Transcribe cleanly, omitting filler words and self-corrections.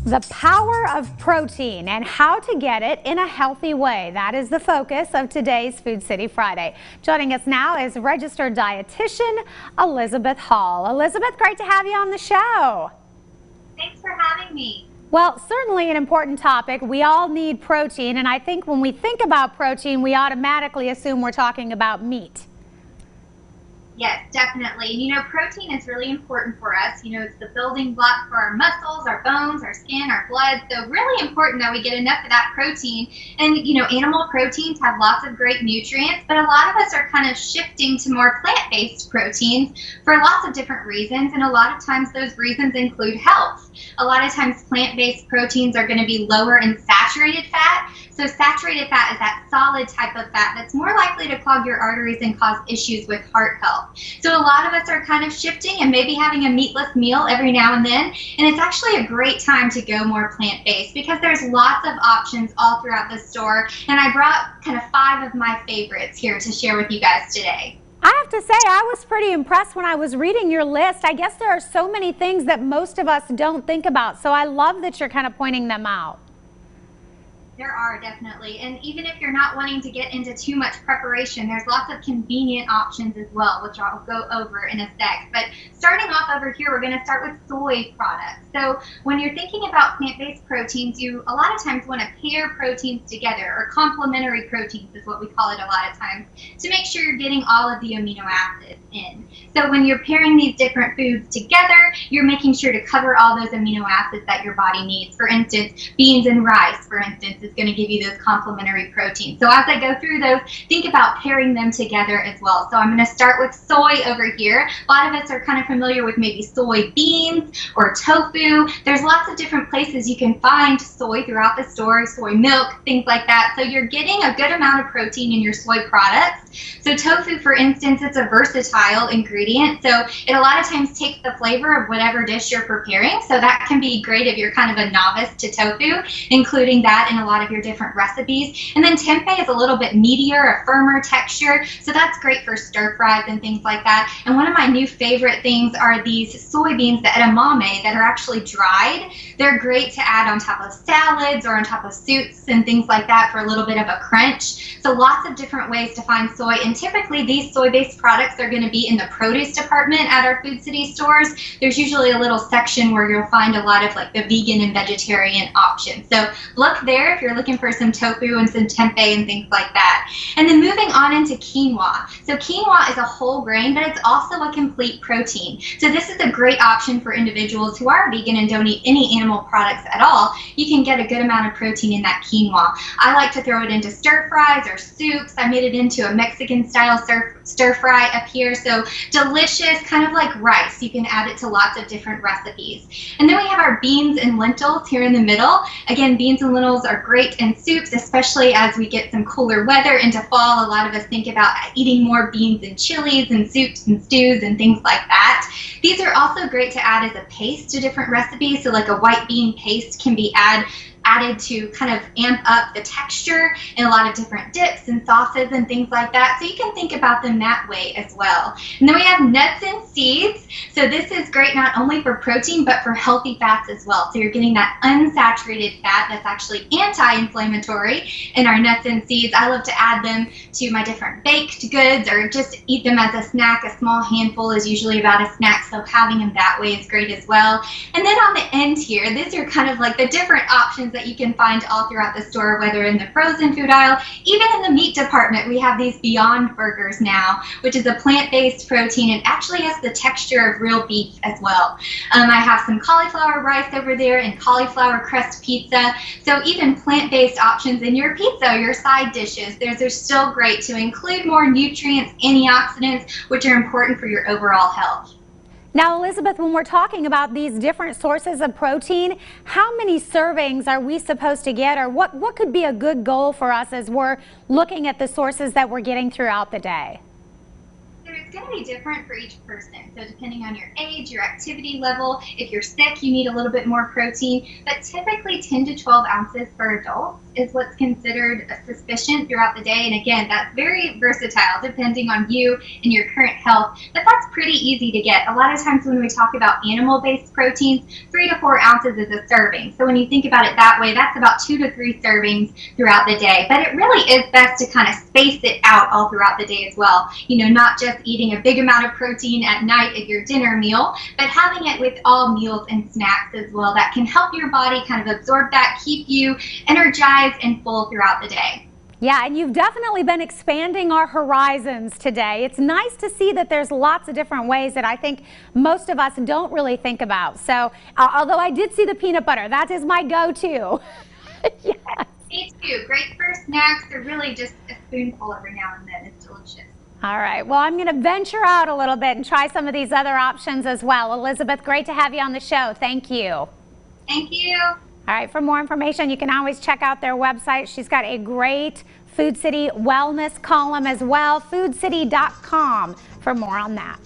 The power of protein and how to get it in a healthy way. That is the focus of today's Food City Friday. Joining us now is registered dietitian Elizabeth Hall. Elizabeth, great to have you on the show. Thanks for having me. Well, certainly an important topic. We all need protein, and I think when we think about protein, we automatically assume we're talking about meat. Yes, definitely. And protein is really important for us. It's the building block for our muscles, our bones, our skin, our blood. So really important that we get enough of that protein. And, animal proteins have lots of great nutrients, but a lot of us are kind of shifting to more plant-based proteins for lots of different reasons. And a lot of times those reasons include health. A lot of times plant-based proteins are going to be lower in saturated fat. So saturated fat is that solid type of fat that's more likely to clog your arteries and cause issues with heart health. So a lot of us are kind of shifting and maybe having a meatless meal every now and then. And it's actually a great time to go more plant-based because there's lots of options all throughout the store. And I brought kind of 5 of my favorites here to share with you guys today. I have to say, I was pretty impressed when I was reading your list. I guess there are so many things that most of us don't think about. So I love that you're kind of pointing them out. There are, definitely. And even if you're not wanting to get into too much preparation, there's lots of convenient options as well, which I'll go over in a sec. But starting off over here, we're going to start with soy products. So when you're thinking about plant-based proteins, you a lot of times want to pair proteins together, or complementary proteins is what we call it a lot of times, to make sure you're getting all of the amino acids in. So when you're pairing these different foods together, you're making sure to cover all those amino acids that your body needs. For instance, beans and rice, for instance, is going to give you those complementary proteins. So as I go through those, think about pairing them together as well. So I'm going to start with soy over here. A lot of us are kind of familiar with maybe soybeans or tofu. There's lots of different places you can find soy throughout the store, soy milk, things like that. So you're getting a good amount of protein in your soy products. So tofu, for instance, it's a versatile ingredient. So it a lot of times takes the flavor of whatever dish you're preparing. So that can be great if you're kind of a novice to tofu, including that in a lot of your different recipes. And then tempeh is a little bit meatier, a firmer texture. So that's great for stir fries and things like that. And one of my new favorite things are these soybeans, the edamame, that are actually dried. They're great to add on top of salads or on top of soups and things like that for a little bit of a crunch. So lots of different ways to find soy. And typically these soy-based products are going to be in the produce department at our Food City stores. There's usually a little section where you'll find a lot of like the vegan and vegetarian options. So look there if you're looking for some tofu and some tempeh and things like that. And then moving on into quinoa. So quinoa is a whole grain, but it's also a complete protein. So this is a great option for individuals who are vegan and don't eat any animal products at all. You can get a good amount of protein in that quinoa. I like to throw it into stir fries or soups. I made it into a Mexican style stir fry up here. So delicious, kind of like rice. You can add it to lots of different recipes. And then we have our beans and lentils here in the middle. Again, beans and lentils are great in soups, especially as we get some cooler weather into fall. A lot of us think about eating more beans in chilies and soups and stews and things like that. These are also great to add as a paste to different recipes. So like a white bean paste can be added to kind of amp up the texture in a lot of different dips and sauces and things like that. So you can think about them that way as well. And then we have nuts and seeds. So this is great not only for protein, but for healthy fats as well. So you're getting that unsaturated fat that's actually anti-inflammatory in our nuts and seeds. I love to add them to my different baked goods or just eat them as a snack. A small handful is usually about a snack, so having them that way is great as well. And then on the end here, these are kind of like the different options that you can find all throughout the store, whether in the frozen food aisle, even in the meat department. We have these Beyond Burgers now, which is a plant-based protein and actually has the texture of real beef as well. I have some cauliflower rice over there and cauliflower crust pizza. So even plant-based options in your pizza, your side dishes, those are still great to include more nutrients, antioxidants, which are important for your overall health. Now, Elizabeth, when we're talking about these different sources of protein, how many servings are we supposed to get, or what could be a good goal for us as we're looking at the sources that we're getting throughout the day? It's going to be different for each person. So depending on your age, your activity level, if you're sick, you need a little bit more protein. But typically 10 to 12 ounces for adults is what's considered sufficient throughout the day. And again, that's very versatile depending on you and your current health, but that's pretty easy to get. A lot of times when we talk about animal-based proteins, 3 to 4 ounces is a serving. So when you think about it that way, that's about 2 to 3 servings throughout the day. But it really is best to kind of space it out all throughout the day as well. You know, not just eating a big amount of protein at night at your dinner meal, but having it with all meals and snacks as well. That can help your body kind of absorb that, keep you energized and full throughout the day. Yeah, and you've definitely been expanding our horizons today. It's nice to see that there's lots of different ways that I think most of us don't really think about. So, although I did see the peanut butter, that is my go-to. Yes. Me too. Great for snacks. They're really just a spoonful every now and then. It's delicious. All right. Well, I'm going to venture out a little bit and try some of these other options as well. Elizabeth, great to have you on the show. Thank you. Thank you. All right, for more information, you can always check out their website. She's got a great Food City wellness column as well, foodcity.com for more on that.